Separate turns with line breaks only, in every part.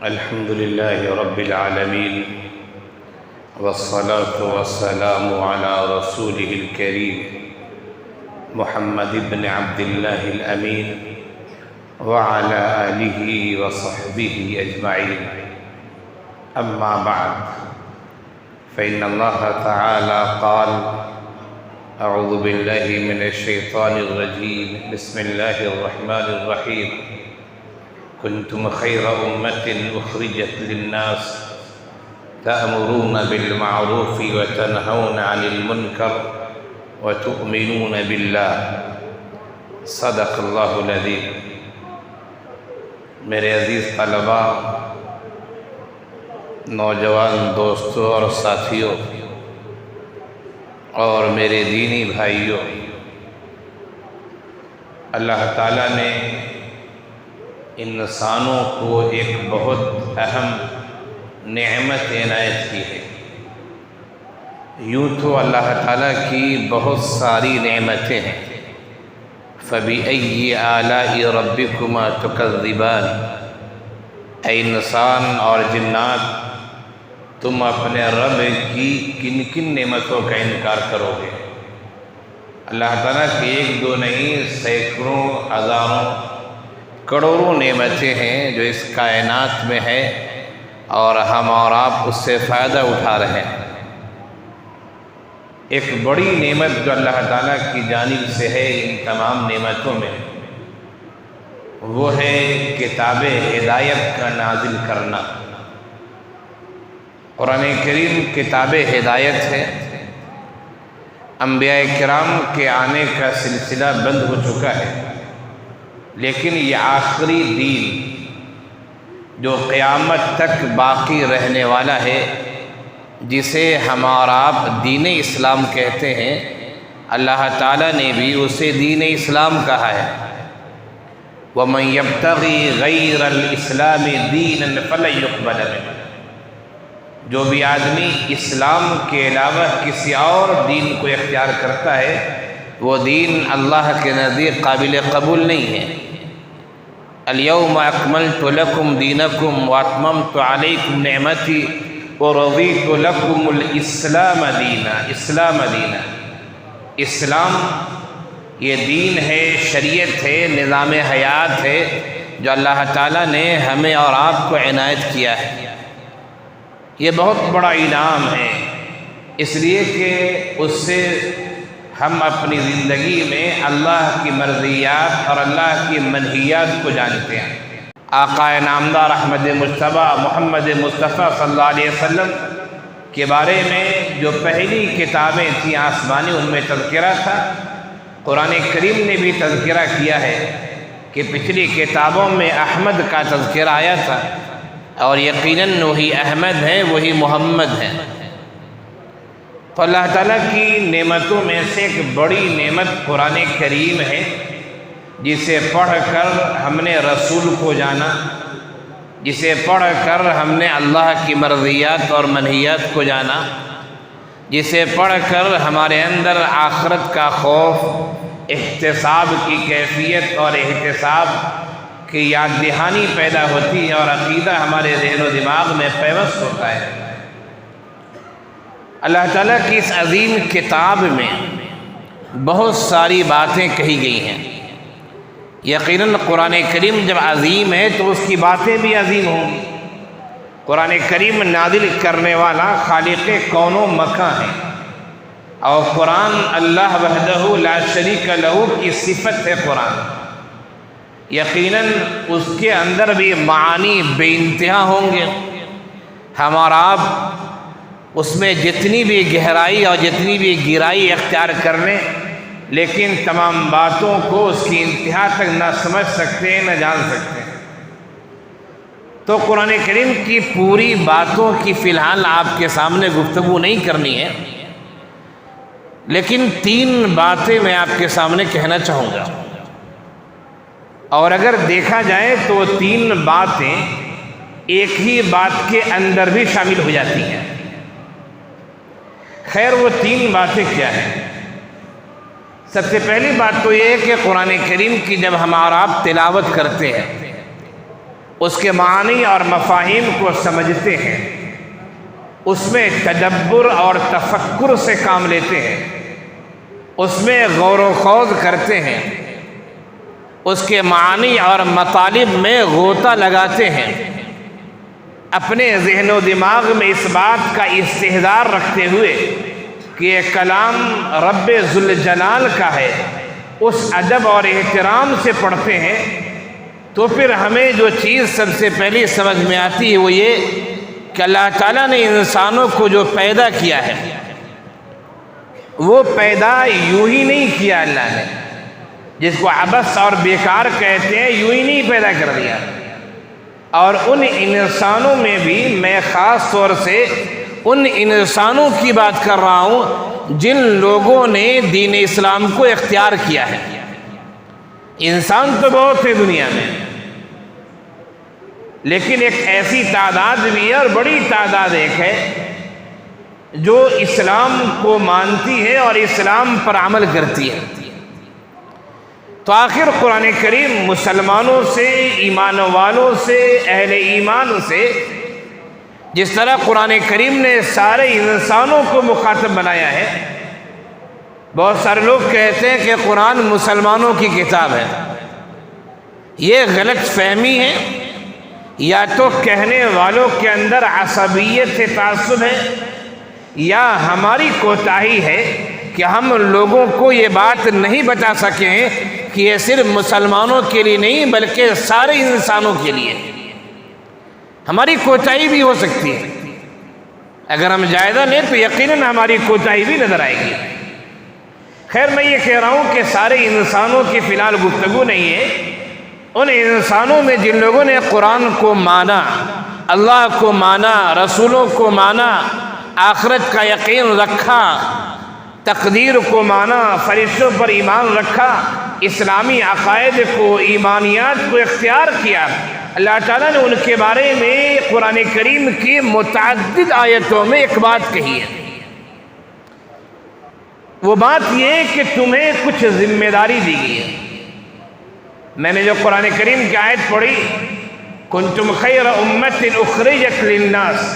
الحمد لله رب العالمين والصلاة والسلام على رسوله الكريم محمد بن عبد الله الأمين وعلى آله وصحبه أجمعين. أما بعد فإن الله تعالى قال: أعوذ بالله من الشيطان الرجيم بسم الله الرحمن الرحيم كنتم خير أمة أخرجت للناس تأمرون بالمعروف وتنهون عن المنكر وتؤمنون بالله صدق اللہ العظیم. میرے عزیز طلباء، نوجوان دوستوں اور ساتھیوں اور میرے دینی بھائیوں، اللہ تعالیٰ نے انسانوں کو ایک بہت اہم نعمت عنایت کی ہے. یوں تو اللہ تعالیٰ کی بہت ساری نعمتیں ہیں. فَبِأَيِّ آلَاءِ رَبِّكُمَا تُكَذِّبَانِ، اے انسان اور جنات، تم اپنے رب کی کن کن نعمتوں کا انکار کرو گے؟ اللہ تعالیٰ کی ایک دو نہیں، سینکڑوں، ہزاروں، کروڑوں نعمتیں ہیں جو اس کائنات میں ہے اور ہم اور آپ اس سے فائدہ اٹھا رہے ہیں. ایک بڑی نعمت جو اللہ تعالیٰ کی جانب سے ہے ان تمام نعمتوں میں، وہ ہے کتاب ہدایت کا نازل کرنا. قرآن کریم کتاب ہدایت ہے. انبیاء کرام کے آنے کا سلسلہ بند ہو چکا ہے، لیکن یہ آخری دین جو قیامت تک باقی رہنے والا ہے، جسے ہم اور آپ دین اسلام کہتے ہیں، اللہ تعالیٰ نے بھی اسے دین اسلام کہا ہے. وَمَن يَبْتَغِي غَيْرَ الْإِسْلَامِ دِينًا فَلَن يُقْبَلَ مِنْهُ، جو بھی آدمی اسلام کے علاوہ کسی اور دین کو اختیار کرتا ہے، وہ دین اللہ کے نزدیک قابل قبول نہیں ہے. اليوم اکملت لکم دینکم واتممت علیکم نعمتی ورضیت لکم الاسلام دینا. اسلام دینا، اسلام یہ دین ہے، شریعت ہے، نظام حیات ہے جو اللہ تعالیٰ نے ہمیں اور آپ کو عنایت کیا ہے. یہ بہت بڑا انعام ہے، اس لیے کہ اس سے ہم اپنی زندگی میں اللہ کی مرضیات اور اللہ کی منہیات کو جانتے ہیں. آقا نامدار احمد مجتبیٰ محمد مصطفیٰ صلی اللہ علیہ وسلم کے بارے میں جو پہلی کتابیں تھیں آسمانی، ان میں تذکرہ تھا. قرآن کریم نے بھی تذکرہ کیا ہے کہ پچھلی کتابوں میں احمد کا تذکرہ آیا تھا، اور یقیناً وہی احمد ہیں، وہی محمد ہیں. تو اللہ تعالیٰ کی نعمتوں میں سے ایک بڑی نعمت قرآن کریم ہے، جسے پڑھ کر ہم نے رسول کو جانا، جسے پڑھ کر ہم نے اللہ کی مرضیات اور منہیات کو جانا، جسے پڑھ کر ہمارے اندر آخرت کا خوف، احتساب کی کیفیت اور احتساب کی یاد دہانی پیدا ہوتی ہے، اور عقیدہ ہمارے ذہن و دماغ میں پیوست ہوتا ہے. اللہ تعالیٰ کی اس عظیم کتاب میں بہت ساری باتیں کہی گئی ہیں. یقیناً قرآن کریم جب عظیم ہے تو اس کی باتیں بھی عظیم ہوں گی. قرآن کریم نازل کرنے والا خالق کون و مکان ہے، اور قرآن اللہ وحدہ لا شریک لہ کی صفت ہے. قرآن یقیناً اس کے اندر بھی معانی بے انتہا ہوں گے. ہم اور آپ اس میں جتنی بھی گہرائی اور جتنی بھی گہرائی اختیار کر لیں، لیکن تمام باتوں کو اس کی انتہا تک نہ سمجھ سکتے ہیں، نہ جان سکتے ہیں. تو قرآن کریم کی پوری باتوں کی فی الحال آپ کے سامنے گفتگو نہیں کرنی ہے، لیکن 3 باتیں میں آپ کے سامنے کہنا چاہوں گا. اور اگر دیکھا جائے تو 3 باتیں ایک ہی بات کے اندر بھی شامل ہو جاتی ہیں. خیر، وہ 3 باتیں کیا ہیں؟ سب سے پہلی بات تو یہ ہے کہ قرآن کریم کی جب ہم اور آپ تلاوت کرتے ہیں اس کے معنی اور مفاہیم کو سمجھتے ہیں، اس میں تدبر اور تفکر سے کام لیتے ہیں، اس میں غور و خوض کرتے ہیں، اس کے معنی اور مطالب میں غوطہ لگاتے ہیں، اپنے ذہن و دماغ میں اس بات کا استحضار رکھتے ہوئے کہ یہ کلام رب ذوالجلال کا ہے، اس ادب اور احترام سے پڑھتے ہیں، تو پھر ہمیں جو چیز سب سے پہلے سمجھ میں آتی ہے وہ یہ کہ اللہ تعالیٰ نے انسانوں کو جو پیدا کیا ہے وہ پیدا یوں ہی نہیں کیا، اللہ نے جس کو عبث اور بیکار کہتے ہیں یوں ہی نہیں پیدا کر دیا، اور ان انسانوں میں بھی میں خاص طور سے ان انسانوں کی بات کر رہا ہوں جن لوگوں نے دین اسلام کو اختیار کیا ہے۔ انسان تو بہت ہے دنیا میں، لیکن ایک ایسی تعداد بھی ہے اور بڑی تعداد ایک ہے جو اسلام کو مانتی ہے اور اسلام پر عمل کرتی ہے۔ تو آخر قرآن کریم مسلمانوں سے، ایمان والوں سے، اہل ایمان سے، جس طرح قرآن کریم نے سارے انسانوں کو مخاطب بنایا ہے، بہت سارے لوگ کہتے ہیں کہ قرآن مسلمانوں کی کتاب ہے۔ یہ غلط فہمی ہے، یا تو کہنے والوں کے اندر عصبیت سے تعصب ہے، یا ہماری کوتاہی ہے کہ ہم لوگوں کو یہ بات نہیں بتا سکے ہیں کہ یہ صرف مسلمانوں کے لیے نہیں بلکہ سارے انسانوں کے لیے۔ ہماری کوتاہی بھی ہو سکتی ہے، اگر ہم جائزہ لیں تو یقیناً ہماری کوتاہی بھی نظر آئے گی۔ خیر، میں یہ کہہ رہا ہوں کہ سارے انسانوں کی فی الحال گفتگو نہیں ہے، ان انسانوں میں جن لوگوں نے قرآن کو مانا، اللہ کو مانا، رسولوں کو مانا، آخرت کا یقین رکھا، تقدیر کو مانا، فرشتوں پر ایمان رکھا، اسلامی عقائد کو، ایمانیات کو اختیار کیا، اللہ تعالیٰ نے ان کے بارے میں قرآن کریم کی متعدد آیتوں میں ایک بات کہی ہے۔ وہ بات یہ ہے کہ تمہیں کچھ ذمہ داری دی گئی ہے۔ میں نے جو قرآن کریم کی آیت پڑھی، کنتم خیر امت اخرجت للناس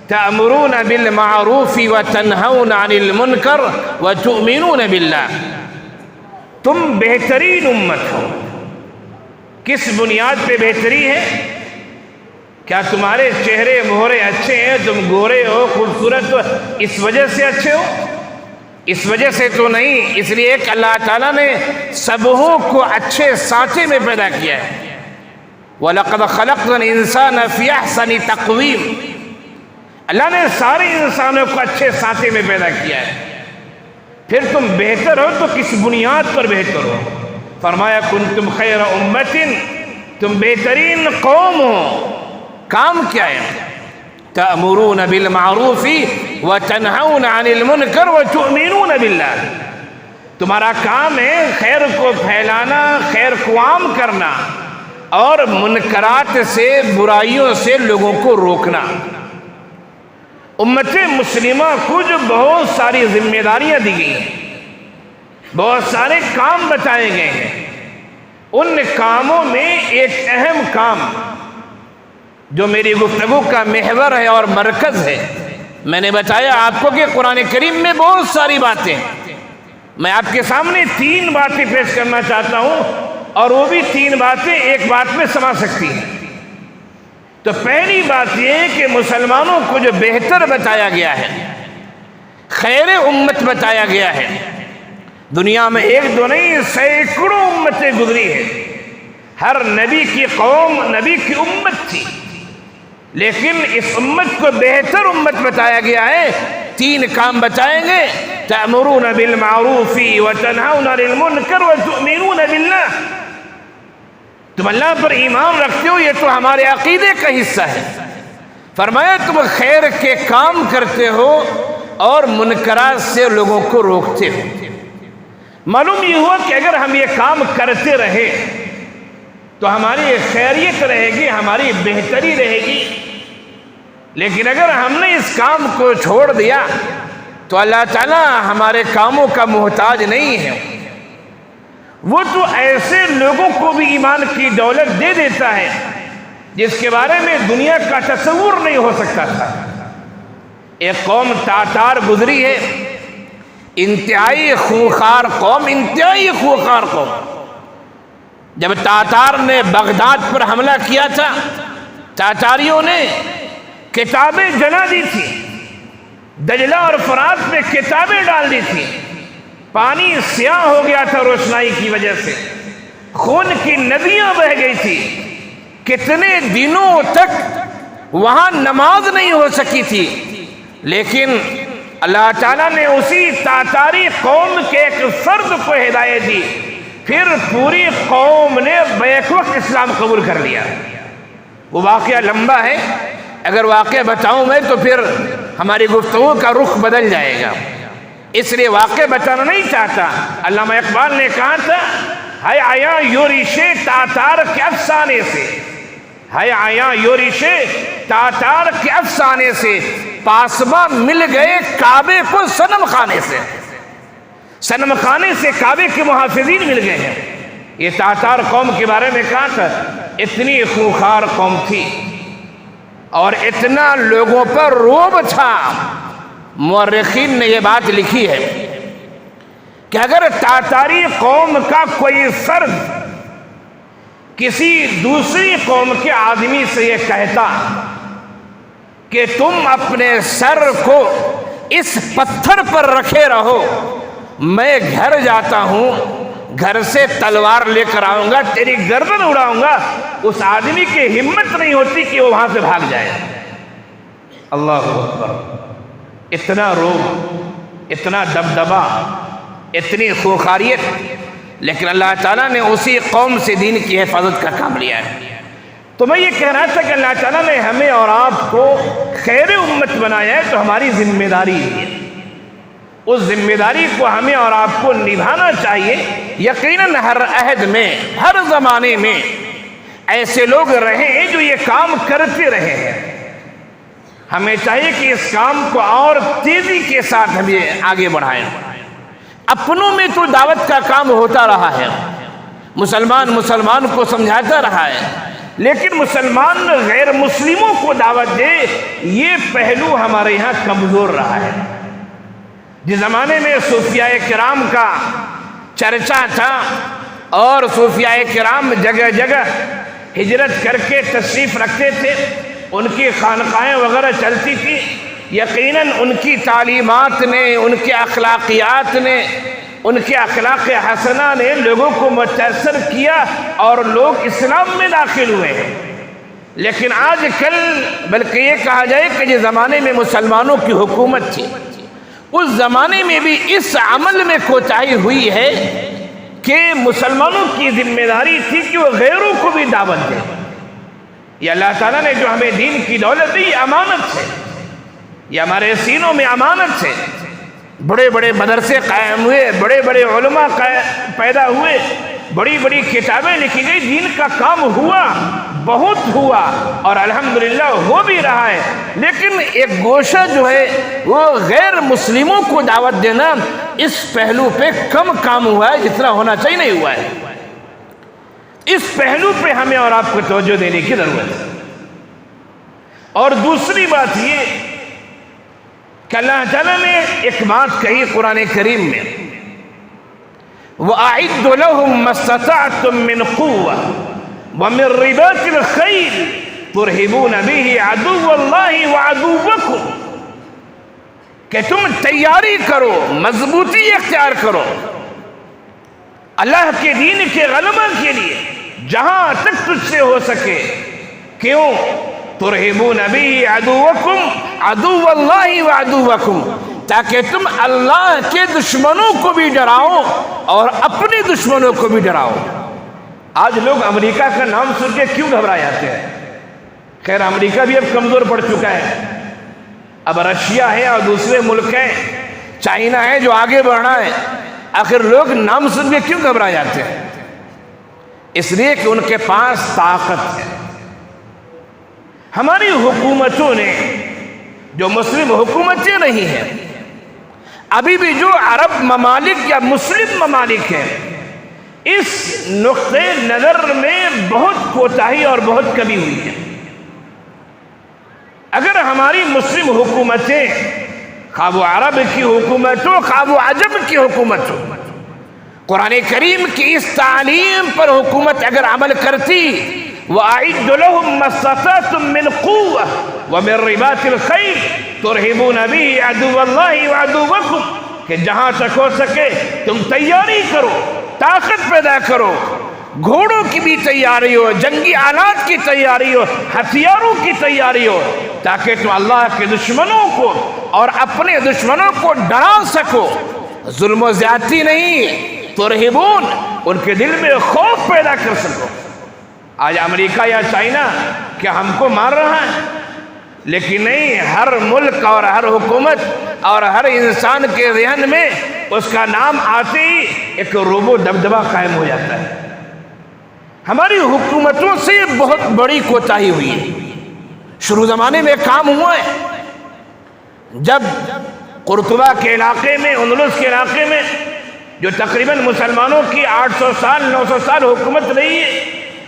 تأمرون بالمعروف وتنہون عن المنکر وتؤمنون باللہ، تم بہترین امت ہو۔ کس بنیاد پہ بہتری ہے؟ کیا تمہارے چہرے مہرے اچھے ہیں، تم گورے ہو، خوبصورت ہو، اس وجہ سے اچھے ہو؟ اس وجہ سے تو نہیں، اس لیے کہ اللہ تعالیٰ نے سبوں کو اچھے سانچے میں پیدا کیا ہے۔ وَلَقَدْ خَلَقْنَا الْإِنسَانَ فِي أَحْسَنِ تَقْوِيمٍ، اللہ نے سارے انسانوں کو اچھے سانچے میں پیدا کیا ہے۔ پھر تم بہتر ہو تو کس بنیاد پر بہتر ہو؟ فرمایا کنتم خیر امت، تم بہترین قوم ہو۔ کام کیا ہے؟ تأمرون بالمعروف وتنہون عن المنکر وتؤمنون باللہ، تمہارا کام ہے خیر کو پھیلانا، خیر کو عام کرنا، اور منکرات سے، برائیوں سے لوگوں کو روکنا۔ امت مسلمہ کو جو بہت ساری ذمہ داریاں دی گئی ہیں، بہت سارے کام بتائے گئے ہیں، ان کاموں میں ایک اہم کام جو میری گفتگو کا محور ہے اور مرکز ہے، میں نے بتایا آپ کو کہ قرآن کریم میں بہت ساری باتیں، میں آپ کے سامنے 3 باتیں پیش کرنا چاہتا ہوں، اور وہ بھی 3 باتیں ایک بات میں سما سکتی ہیں۔ تو پہلی بات یہ ہے کہ مسلمانوں کو جو بہتر بتایا گیا ہے، خیر امت بتایا گیا ہے، دنیا میں ایک دو نہیں سینکڑوں امتیں گزری ہیں، ہر نبی کی قوم نبی کی امت تھی، لیکن اس امت کو بہتر امت بتایا گیا ہے۔ 3 کام بتائیں گے، تأمرون بالمعروف وتنہون عن المنکر وتؤمنون باللہ، تم اللہ پر ایمان رکھتے ہو، یہ تو ہمارے عقیدے کا حصہ ہے۔ فرمایا تم خیر کے کام کرتے ہو اور منکرات سے لوگوں کو روکتے ہو۔ معلوم یہ ہوا کہ اگر ہم یہ کام کرتے رہے تو ہماری خیریت رہے گی، ہماری بہتری رہے گی، لیکن اگر ہم نے اس کام کو چھوڑ دیا تو اللہ تعالیٰ ہمارے کاموں کا محتاج نہیں ہے، وہ تو ایسے لوگوں کو بھی ایمان کی دولت دے دیتا ہے جس کے بارے میں دنیا کا تصور نہیں ہو سکتا تھا۔ ایک قوم تاتار گزری ہے، انتہائی خونخوار قوم، انتہائی خونخوار قوم۔ جب تاتار نے بغداد پر حملہ کیا تھا، تاتاریوں نے کتابیں جلا دی تھی، دجلہ اور فرات میں کتابیں ڈال دی تھی، پانی سیاہ ہو گیا تھا روشنائی کی وجہ سے، خون کی ندیاں بہہ گئی تھی، کتنے دنوں تک وہاں نماز نہیں ہو سکی تھی، لیکن اللہ تعالیٰ نے اسی تاتاری قوم کے ایک فرد کو ہدایت دی، پھر پوری قوم نے بیک وقت اسلام قبول کر لیا۔ وہ واقعہ لمبا ہے، اگر واقعہ بتاؤں میں تو پھر ہماری گفتگو کا رخ بدل جائے گا، اس لیے واقعہ بتانا نہیں چاہتا۔ علامہ اقبال نے کہا تھا، ہے آیا یورش تاتار کے افسانے سے، ہے آیا یورش تاتار کے افسانے سے، پاسباں مل گئے کعبے کو صنم خانے سے، صنم خانے سے کعبے کے محافظین مل گئے ہیں۔ یہ تاتار قوم کے بارے میں کہا تھا، اتنی خونخوار قوم تھی اور اتنا لوگوں پر رعب تھا۔ مورخین نے یہ بات لکھی ہے کہ اگر تاتاری قوم کا کوئی فرد کسی دوسری قوم کے آدمی سے یہ کہتا کہ تم اپنے سر کو اس پتھر پر رکھے رہو، میں گھر جاتا ہوں، گھر سے تلوار لے کر آؤں گا، تیری گردن اڑاؤں گا، اس آدمی کی ہمت نہیں ہوتی کہ وہ وہاں سے بھاگ جائے۔ اللہ اکبر! اتنا روب، اتنا دبدبا، اتنی خوخاریت، لیکن اللہ تعالیٰ نے اسی قوم سے دین کی حفاظت کا کام لیا ہے۔ تو میں یہ کہہ رہا تھا کہ اللہ تعالیٰ نے ہمیں اور آپ کو خیر امت بنایا ہے، تو ہماری ذمہ داری ہے، اس ذمہ داری کو ہمیں اور آپ کو نبھانا چاہیے۔ یقیناً ہر عہد میں، ہر زمانے میں ایسے لوگ رہے ہیں جو یہ کام کرتے رہے ہیں، ہمیں چاہیے کہ اس کام کو اور تیزی کے ساتھ ہمیں آگے بڑھائیں۔ اپنوں میں تو دعوت کا کام ہوتا رہا ہے، مسلمان کو سمجھاتا رہا ہے، لیکن مسلمان غیر مسلموں کو دعوت دے، یہ پہلو ہمارے یہاں کمزور رہا ہے۔ جس زمانے میں صوفیاء کرام کا چرچا تھا اور صوفیاء کرام جگہ جگہ ہجرت کر کے تشریف رکھتے تھے، ان کی خانقاہیں وغیرہ چلتی تھی، یقیناً ان کی تعلیمات نے، ان کے اخلاقیات نے، ان کے اخلاق حسنہ نے لوگوں کو متاثر کیا اور لوگ اسلام میں داخل ہوئے ہیں۔ لیکن آج کل بلکہ یہ کہا جائے کہ جس زمانے میں مسلمانوں کی حکومت تھی، اس زمانے میں بھی اس عمل میں کوتاہی ہوئی ہے کہ مسلمانوں کی ذمہ داری تھی کہ وہ غیروں کو بھی دعوت دیں۔ یہ اللہ تعالیٰ نے جو ہمیں دین کی دولت دی، یہ امانت ہے، یہ ہمارے سینوں میں امانت ہے۔ بڑے بڑے مدرسے قائم ہوئے، بڑے بڑے علماء پیدا ہوئے، بڑی بڑی کتابیں لکھی گئی، دین کا کام ہوا، بہت ہوا، اور الحمدللہ ہو بھی رہا ہے، لیکن ایک گوشہ جو ہے وہ غیر مسلموں کو دعوت دینا، اس پہلو پہ کم کام ہوا ہے، جتنا ہونا چاہیے نہیں ہوا ہے۔ اس پہلو پہ ہمیں اور آپ کو توجہ دینے کی ضرورت ہے۔ اور دوسری بات یہ کہ اللہ تعالیٰ نے ایک بات کہی قرآن کریم میں، وَأَعِدُّ لَهُم مَّا اسْتَطَعْتُم مِّن قُوَّةٍ وَمِن رِّبَاطِ الْخَيْلِ تُرْهِبُونَ بِهِ عَدُوَّ اللَّهِ وَعَدُوَّكُمْ، کہ تم تیاری کرو، مضبوطی اختیار کرو اللہ کے دین کے غلبہ کے لیے، جہاں تک تجھ سے ہو سکے۔ کیوں؟ تُرْهِبُونَ بِهِ عَدُوَّكُمْ عَدُوَّ اللَّهِ وَعَدُوَّكُمْ، تاکہ تم اللہ کے دشمنوں کو بھی ڈراؤ اور اپنے دشمنوں کو بھی ڈراؤ۔ آج لوگ امریکہ کا نام سن کے کیوں گھبرا جاتے ہیں؟ خیر امریکہ بھی اب کمزور پڑ چکا ہے، اب رشیا ہے اور دوسرے ملک ہیں، چائنا ہے جو آگے بڑھنا ہے، آخر لوگ نام سن کے کیوں گھبرا جاتے ہیں؟ اس لیے کہ ان کے پاس طاقت ہے۔ ہماری حکومتوں نے، جو مسلم حکومتیں نہیں ہیں، ابھی بھی جو عرب ممالک یا مسلم ممالک ہیں، اس نقطۂ نظر میں بہت کوتاہی اور بہت کمی ہوئی ہے۔ اگر ہماری مسلم حکومتیں، خواہ وہ عرب کی حکومت ہو خواہ وہ عجم کی حکومت ہو، قرآن کریم کی اس تعلیم پر حکومت اگر عمل کرتی، وَأَعِدُّ لَهُم مَّا اسْتَطَعْتُم مِّن قُوَّةٍ وَمِن رِّبَاطِ الْخَيْلِ تُرْهِبُونَ بِهِ عَدُوَّ اللَّهِ وَعَدُوَّكُمْ، کہ جہاں تک ہو سکے تم تیاری کرو، طاقت پیدا کرو، گھوڑوں کی بھی تیاری ہو، جنگی آلات کی تیاری ہو، ہتھیاروں کی تیاری ہو، تاکہ تم اللہ کے دشمنوں کو اور اپنے دشمنوں کو ڈرا سکو، ظلم و زیادتی نہیں، ترہبون، ان کے دل میں خوف پیدا کر سکو۔ آج امریکہ یا چائنا کیا ہم کو مار رہا ہے؟ لیکن نہیں، ہر ملک اور ہر حکومت اور ہر انسان کے ذہن میں اس کا نام آتے ہی ایک رعب و دبدبہ قائم ہو جاتا ہے۔ ہماری حکومتوں سے بہت بڑی کوتاہی ہوئی ہے۔ شروع زمانے میں کام ہوا ہے، جب قرطبہ کے علاقے میں، اندلس کے علاقے میں، جو تقریباً مسلمانوں کی 800 سال 900 سال حکومت رہی ہے،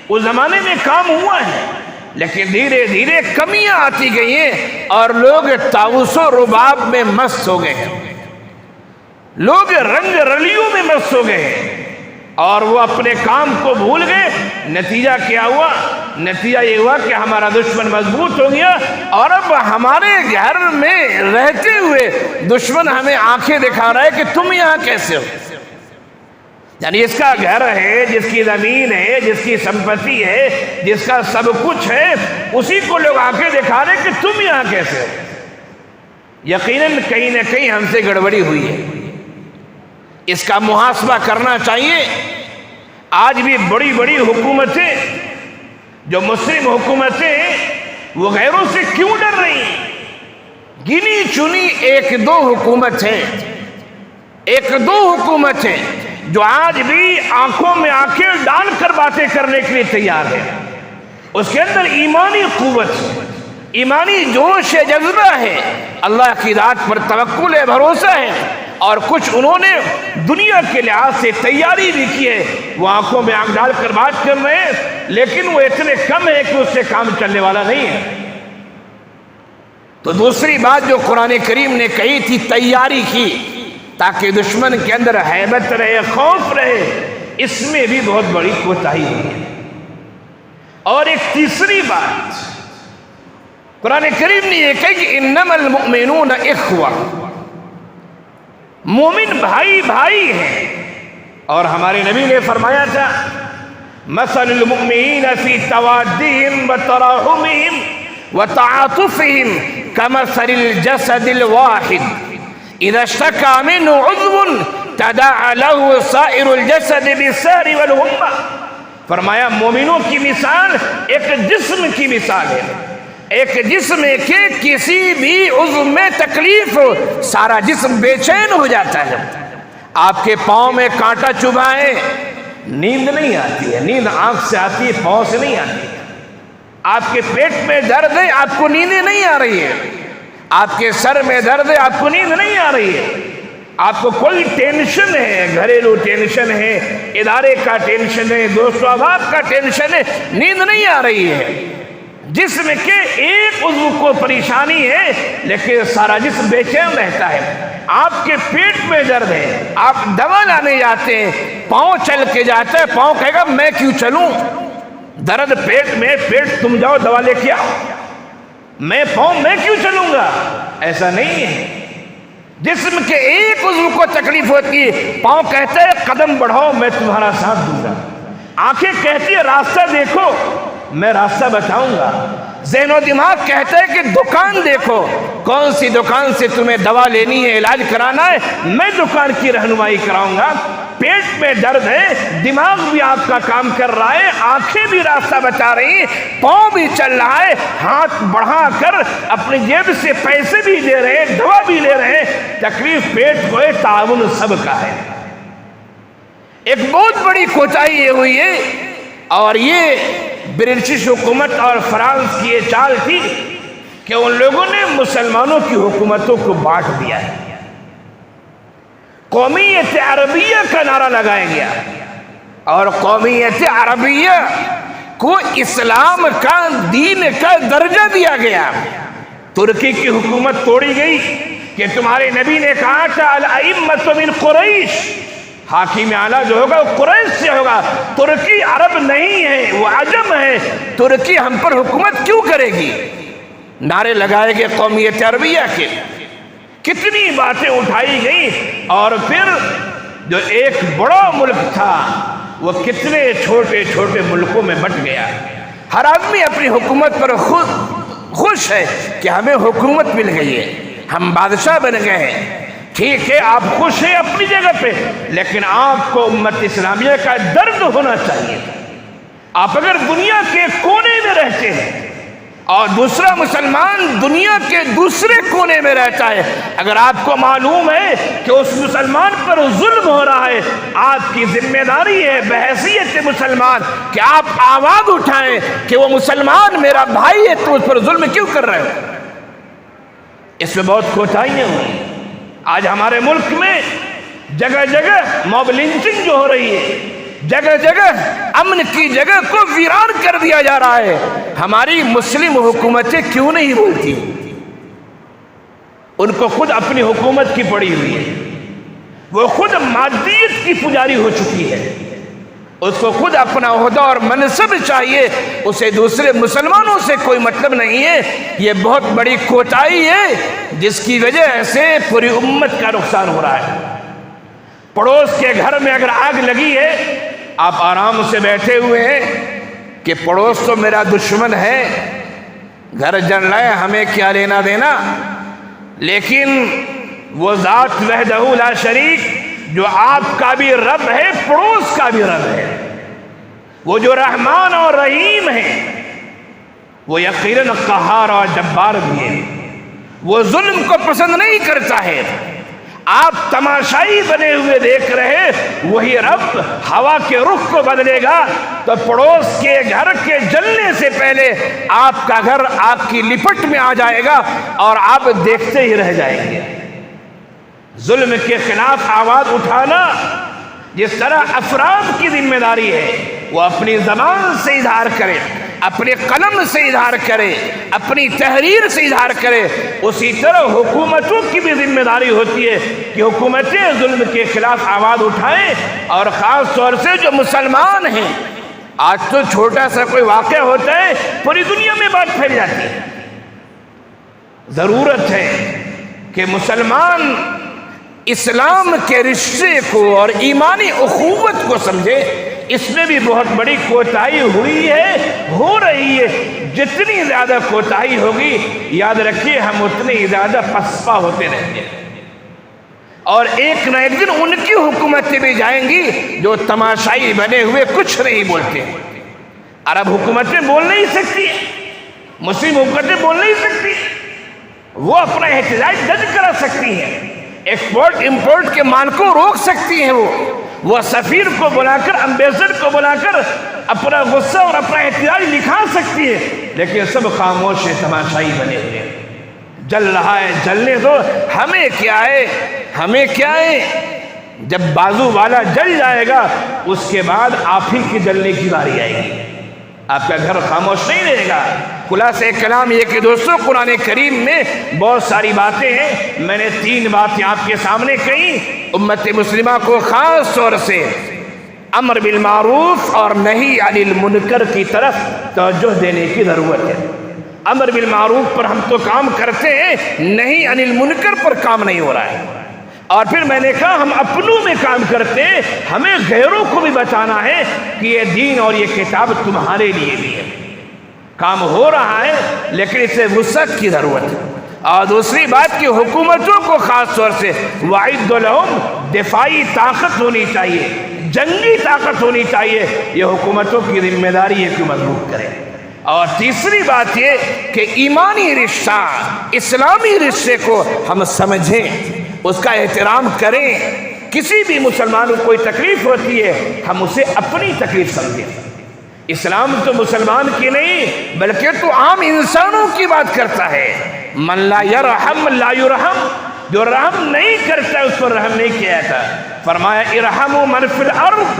اس زمانے میں کام ہوا ہے، لیکن دھیرے دھیرے کمیاں آتی گئی ہیں اور لوگ طاؤس و رباب میں مست ہو گئے ہیں، لوگ رنگ رلیوں میں مست ہو گئے ہیں اور وہ اپنے کام کو بھول گئے۔ نتیجہ کیا ہوا؟ نتیجہ یہ ہوا کہ ہمارا دشمن مضبوط ہو گیا اور اب ہمارے گھر میں رہتے ہوئے دشمن ہمیں آنکھیں دکھا رہا ہے کہ تم یہاں کیسے ہو۔ یعنی اس کا گھر ہے، جس کی زمین ہے، جس کی سمپتی ہے، جس کا سب کچھ ہے، اسی کو لوگ آنکھیں دکھا رہے کہ تم یہاں کیسے ہو۔ یقیناً کہیں نہ کہیں ہم سے گڑبڑی ہوئی ہے، اس کا محاسبہ کرنا چاہیے۔ آج بھی بڑی بڑی حکومتیں، جو مسلم حکومتیں ہیں، وہ غیروں سے کیوں ڈر رہی ہیں؟ گنی چنی ایک دو حکومت ہے، ایک دو حکومت ہے جو آج بھی آنکھوں میں آنکھیں ڈال کر باتیں کرنے کے لیے تیار ہے۔ اس کے اندر ایمانی قوت، ایمانی جوش ہے، جذبہ ہے، اللہ کی ذات پر توکل ہے، بھروسہ ہے، اور کچھ انہوں نے دنیا کے لحاظ سے تیاری بھی کی ہے، وہ آنکھوں میں آنکھ ڈال کر بات کر رہے ہیں، لیکن وہ اتنے کم ہے کہ اس سے کام چلنے والا نہیں ہے۔ تو دوسری بات جو قرآن کریم نے کہی تھی، تیاری کی تاکہ دشمن کے اندر ہیبت رہے، خوف رہے، اس میں بھی بہت بڑی کوتاہی ہوئی ہے۔ اور ایک تیسری بات قرآن کریم نے یہ کہی کہ انما المؤمنون اخوہ، مومن بھائی بھائی ہیں، اور ہمارے نبی نے فرمایا تھا مثل المؤمنین فی توادہم وتراحمہم وتعاطفہم کمثل الجسد الواحد اذا اشتكى منه عضو تداعى له سائر الجسد بالسہر والحمى۔ فرمایا مومنوں کی مثال ایک جسم کی مثال ہے، ایک جسم کے کسی بھی عضو میں تکلیف ہو سارا جسم بے چین ہو جاتا ہے۔ آپ کے پاؤں میں کانٹا چبھا ہے، نیند نہیں آتی ہے، نیند آنکھ سے آتی ہے، پاؤں سے نہیں آتی ہے۔ آپ کے پیٹ میں درد ہے، آپ کو نیندیں نہیں آ رہی ہے۔ آپ کے سر میں درد ہے، آپ کو نیند نہیں آ رہی ہے۔ آپ کو کوئی ٹینشن ہے، گھریلو ٹینشن ہے، ادارے کا ٹینشن ہے، دوست و احباب کا ٹینشن ہے، نیند نہیں آ رہی ہے۔ جسم کے ایک عضو کو پریشانی ہے لیکن سارا جسم بے چین رہتا ہے۔ آپ کے پیٹ میں درد ہے، آپ دوا لانے جاتے ہیں، پاؤں چل کے جاتا ہے، پاؤں کہے گا میں کیوں چلوں، درد پیٹ میں، پیٹ تم جاؤ دوا لے کے آؤ، میں پاؤں میں کیوں چلوں گا؟ ایسا نہیں ہے۔ جسم کے ایک عضو کو تکلیف ہوتی ہے، پاؤں کہتا ہے قدم بڑھاؤ میں تمہارا ساتھ دوں گا، آنکھیں کہتی ہے راستہ دیکھو میں راستہ بتاؤں گا، ذہن و دماغ کہتا ہے کہ دکان دیکھو، کون سی دکان سے تمہیں دوا لینی ہے، علاج کرانا ہے، میں دکان کی رہنمائی کراؤں گا۔ پیٹ میں درد ہے، دماغ بھی آپ کا کام کر رہا ہے، آنکھیں بھی راستہ بتا رہی ہیں، پاؤں بھی چل رہا ہے، ہاتھ بڑھا کر اپنی جیب سے پیسے بھی دے رہے ہیں، دوا بھی لے رہے ہیں، تکلیف پیٹ کو ہے، تعاون سب کا ہے۔ ایک بہت بڑی کوتاہی یہ ہوئی ہے، اور یہ برٹش حکومت اور فرانس کی یہ چال تھی کہ ان لوگوں نے مسلمانوں کی حکومتوں کو بانٹ دیا ہے۔ قومیت عربیہ کا نعرہ لگایا گیا، اور قومیت عربیہ کو اسلام کا دین کا درجہ دیا گیا۔ ترکی کی حکومت توڑی گئی کہ تمہارے نبی نے کہا تھا الائمۃ من قریش، حاکم اعلیٰ جو ہوگا وہ قریش سے ہوگا، ترکی عرب نہیں ہے، وہ عجم ہے، ترکی ہم پر حکومت کیوں کرے گی؟ نعرے لگائے گئے قومیت عربیہ کے، کتنی باتیں اٹھائی گئیں، اور پھر جو ایک بڑا ملک تھا وہ کتنے چھوٹے چھوٹے ملکوں میں بٹ گیا۔ ہر آدمی اپنی حکومت پر خوش ہے کہ ہمیں حکومت مل گئی ہے، ہم بادشاہ بن گئے ہیں۔ ٹھیک ہے، آپ خوش ہیں اپنی جگہ پہ، لیکن آپ کو امت اسلامیہ کا درد ہونا چاہیے۔ آپ اگر دنیا کے کونے میں رہتے ہیں اور دوسرا مسلمان دنیا کے دوسرے کونے میں رہتا ہے، اگر آپ کو معلوم ہے کہ اس مسلمان پر ظلم ہو رہا ہے، آپ کی ذمہ داری ہے بحیثیت مسلمان کہ آپ آواز اٹھائیں کہ وہ مسلمان میرا بھائی ہے، تو اس پر ظلم کیوں کر رہے ہو؟ اس میں بہت کوتاہیاں ہوئی۔ آج ہمارے ملک میں جگہ جگہ موب لنچنگ جو ہو رہی ہے، جگہ جگہ امن کی جگہ کو ویران کر دیا جا رہا ہے۔ ہماری مسلم حکومتیں کیوں نہیں بولتی؟ ان کو خود اپنی حکومت کی پڑی ہوئی ہے، وہ خود مادیت کی پجاری ہو چکی ہے، اس کو خود اپنا عہدہ اور منصب چاہیے، اسے دوسرے مسلمانوں سے کوئی مطلب نہیں ہے۔ یہ بہت بڑی کوتاہی ہے جس کی وجہ سے پوری امت کا نقصان ہو رہا ہے۔ پڑوس کے گھر میں اگر آگ لگی ہے، آپ آرام سے بیٹھے ہوئے ہیں کہ پڑوس تو میرا دشمن ہے، گھر جل رہا ہے، ہمیں کیا لینا دینا، لیکن وہ ذات وحدہ لا شریک جو آپ کا بھی رب ہے، پڑوس کا بھی رب ہے، وہ جو رحمان اور رحیم ہے، وہ یقیناً قہار اور جبار بھی ہے، وہ ظلم کو پسند نہیں کرتا ہے۔ آپ تماشائی بنے ہوئے دیکھ رہے، وہی رب ہوا کے رخ کو بدلے گا تو پڑوس کے گھر کے جلنے سے پہلے آپ کا گھر آپ کی لپٹ میں آ جائے گا اور آپ دیکھتے ہی رہ جائیں گے۔ ظلم کے خلاف آواز اٹھانا جس طرح افراد کی ذمہ داری ہے، وہ اپنی زبان سے اظہار کرے، اپنے قلم سے اظہار کرے، اپنی تحریر سے اظہار کرے، اسی طرح حکومتوں کی بھی ذمہ داری ہوتی ہے کہ حکومتیں ظلم کے خلاف آواز اٹھائیں، اور خاص طور سے جو مسلمان ہیں۔ آج تو چھوٹا سا کوئی واقعہ ہوتا ہے پوری دنیا میں بات پھیل جاتی ہے۔ ضرورت ہے کہ مسلمان اسلام کے رشتے کو اور ایمانی اخوت کو سمجھے۔ اس میں بھی بہت بڑی کوتاہی ہوئی ہے، ہو رہی ہے۔ جتنی زیادہ کوتاہی ہوگی، یاد رکھیے ہم اتنے ہی زیادہ پسپا ہوتے رہیں گے، اور ایک نہ ایک دن ان کی حکومتیں بھی جائیں گی جو تماشائی بنے ہوئے کچھ نہیں بولتے۔ عرب حکومتیں بول نہیں سکتی، مسلم حکومتیں بول نہیں سکتی، وہ اپنا احتجاج درج کرا سکتی ہیں، ایکسپورٹ امپورٹ کے مال کو روک سکتی ہیں، وہ سفیر کو بلا کر، امبیسڈر کو بلا کر اپنا غصہ اور اپنا احتجاج لکھا سکتی ہے، لیکن سب خاموش تماشائی بنے ہوئے۔ جل رہا ہے، جلنے دو، ہمیں کیا ہے، ہمیں کیا ہے۔ جب بازو والا جل جائے گا اس کے بعد آپ ہی کی جلنے کی باری آئے گی، آپ کا گھر خاموش نہیں رہے گا۔ خلاصہ کلام یہ کہ دوستو، قرآن کریم میں بہت ساری باتیں ہیں، میں نے 3 باتیں آپ کے سامنے کہیں۔ امت مسلمہ کو خاص طور سے امر بالمعروف اور نہی عن المنکر کی طرف توجہ دینے کی ضرورت ہے۔ امر بالمعروف پر ہم تو کام کرتے ہیں، نہی عن المنکر پر کام نہیں ہو رہا ہے۔ اور پھر میں نے کہا ہم اپنوں میں کام کرتے ہیں، ہمیں غیروں کو بھی بتانا ہے کہ یہ دین اور یہ کتاب تمہارے لیے بھی ہے۔ کام ہو رہا ہے لیکن اسے وسعت کی ضرورت ہے۔ اور دوسری بات کہ حکومتوں کو خاص طور سے وَأَعِدُّ لَهُمْ دفاعی طاقت ہونی چاہیے، جنگی طاقت ہونی چاہیے۔ یہ حکومتوں کی ذمہ داری ہے کہ مضبوط کریں۔ اور تیسری بات یہ کہ ایمانی رشتہ، اسلامی رشتے کو ہم سمجھیں، اس کا احترام کریں۔ کسی بھی مسلمان کو کوئی تکلیف ہوتی ہے، ہم اسے اپنی تکلیف سمجھیں۔ اسلام تو مسلمان کی نہیں بلکہ تو عام انسانوں کی بات کرتا ہے۔ من لا یرحم لا یرحم، جو رحم نہیں کرتا اس پر رحم نہیں کیا جاتا۔ فرمایا ارحموا من فی الارض